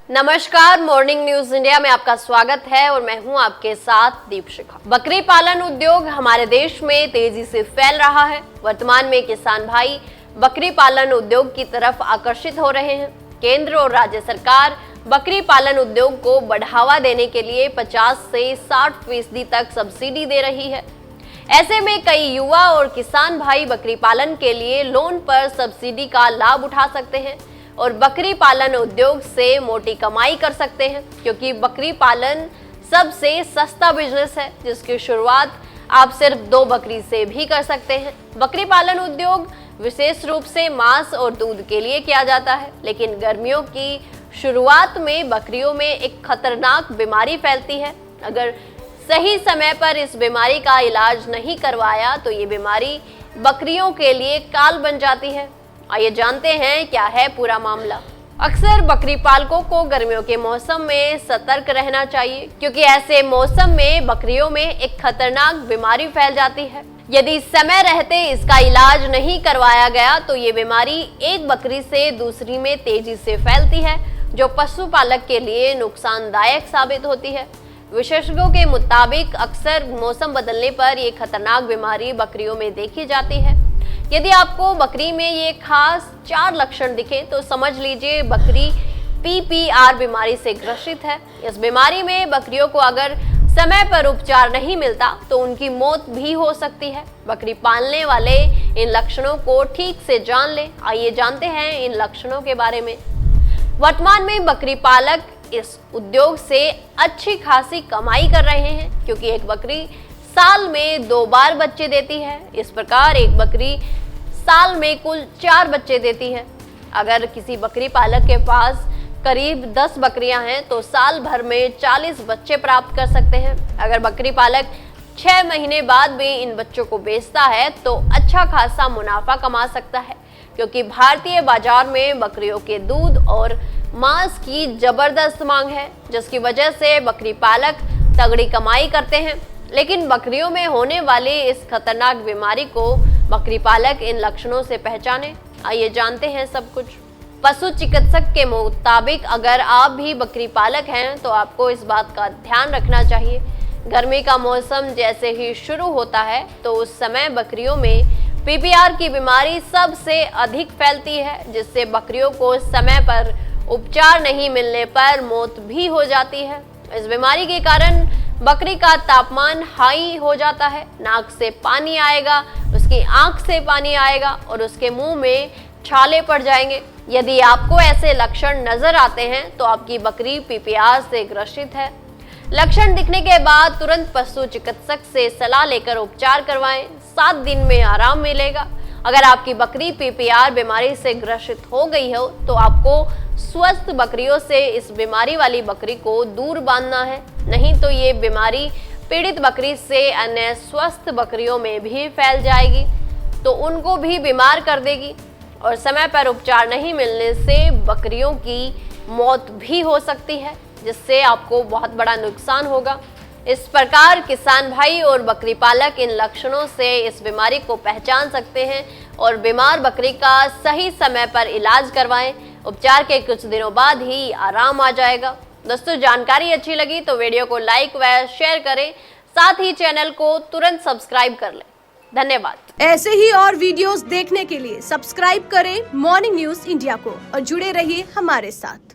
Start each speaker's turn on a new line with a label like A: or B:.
A: नमस्कार, morning news India में आपका स्वागत है और मैं हूं आपके साथ दीपशिखा। बकरी पालन उद्योग हमारे देश में तेजी से फैल रहा है। वर्तमान में किसान भाई बकरी पालन उद्योग की तरफ आकर्षित हो रहे हैं। केंद्र और राज्य सरकार बकरी पालन उद्योग को बढ़ावा देने के लिए 50 से 60% तक सब्सिडी दे रही है। ऐसे में कई युवा और किसान भाई बकरी पालन के लिए लोन पर सब्सिडी का लाभ उठा सकते हैं और बकरी पालन उद्योग से मोटी कमाई कर सकते हैं, क्योंकि बकरी पालन सबसे सस्ता बिजनेस है जिसकी शुरुआत आप सिर्फ 2 बकरी से भी कर सकते हैं। बकरी पालन उद्योग विशेष रूप से मांस और दूध के लिए किया जाता है, लेकिन गर्मियों की शुरुआत में बकरियों में एक खतरनाक बीमारी फैलती है। अगर सही समय पर इस बीमारी का इलाज नहीं करवाया तो ये बीमारी बकरियों के लिए काल बन जाती है। आइए जानते हैं क्या है पूरा मामला। अक्सर बकरी पालकों को गर्मियों के मौसम में सतर्क रहना चाहिए, क्योंकि ऐसे मौसम में बकरियों में एक खतरनाक बीमारी फैल जाती है। यदि समय रहते इसका इलाज नहीं करवाया गया तो ये बीमारी एक बकरी से दूसरी में तेजी से फैलती है, जो पशुपालक के लिए नुकसानदायक साबित होती है। विशेषज्ञों के मुताबिक अक्सर मौसम बदलने पर ये खतरनाक बीमारी बकरियों में देखी जाती है। यदि आपको बकरी में ये खास 4 लक्षण दिखे तो समझ लीजिए बकरी PPR बीमारी से ग्रसित है। इस बीमारी में बकरियों को अगर समय पर उपचार नहीं मिलता तो उनकी मौत भी हो सकती है। बकरी पालने वाले इन लक्षणों को ठीक से जान लें। आइए जानते हैं इन लक्षणों के बारे में। वर्तमान में बकरी पालक इस उद्योग से अच्छी खासी कमाई कर रहे हैं, क्योंकि एक बकरी साल में 2 बार बच्चे देती है। इस प्रकार एक बकरी साल में कुल 4 बच्चे देती है। अगर किसी बकरी पालक के पास करीब 10 बकरियां हैं तो साल भर में 40 बच्चे प्राप्त कर सकते हैं। अगर बकरी पालक 6 महीने बाद भी इन बच्चों को बेचता है तो अच्छा खासा मुनाफा कमा सकता है, क्योंकि भारतीय बाजार में बकरियों के दूध और मांस की जबरदस्त मांग है, जिसकी वजह से बकरी पालक तगड़ी कमाई करते हैं। लेकिन बकरियों में होने वाली इस खतरनाक बीमारी को बकरी पालक इन लक्षणों से पहचाने। आइए जानते हैं सब कुछ। पशु चिकित्सक के मुताबिक अगर आप भी बकरी पालक हैं तो आपको इस बात का ध्यान रखना चाहिए। गर्मी का मौसम जैसे ही शुरू होता है तो उस समय बकरियों में PPR की बीमारी सबसे अधिक फैलती है, जिससे बकरियों को समय पर उपचार नहीं मिलने पर मौत भी हो जाती है। इस बीमारी के कारण बकरी का तापमान हाई हो जाता है, नाक से पानी आएगा, उसकी आंख से पानी आएगा और उसके मुंह में छाले पड़ जाएंगे। यदि आपको ऐसे लक्षण नजर आते हैं तो आपकी बकरी PPR से ग्रसित है। लक्षण दिखने के बाद तुरंत पशु चिकित्सक से सलाह लेकर उपचार करवाएं। 7 दिन में आराम मिलेगा। अगर आपकी बकरी PPR बीमारी से ग्रसित हो गई हो तो आपको स्वस्थ बकरियों से इस बीमारी वाली बकरी को दूर बांधना है, नहीं तो ये बीमारी पीड़ित बकरी से अन्य स्वस्थ बकरियों में भी फैल जाएगी तो उनको भी बीमार कर देगी और समय पर उपचार नहीं मिलने से बकरियों की मौत भी हो सकती है, जिससे आपको बहुत बड़ा नुकसान होगा। इस प्रकार किसान भाई और बकरी पालक इन लक्षणों से इस बीमारी को पहचान सकते हैं और बीमार बकरी का सही समय पर इलाज करवाएं। उपचार के कुछ दिनों बाद ही आराम आ जाएगा। दोस्तों, जानकारी अच्छी लगी तो वीडियो को लाइक व शेयर करें, साथ ही चैनल को तुरंत सब्सक्राइब कर लें। धन्यवाद।
B: ऐसे ही और वीडियोस देखने के लिए सब्सक्राइब करें मॉर्निंग न्यूज इंडिया को और जुड़े रहिए हमारे साथ।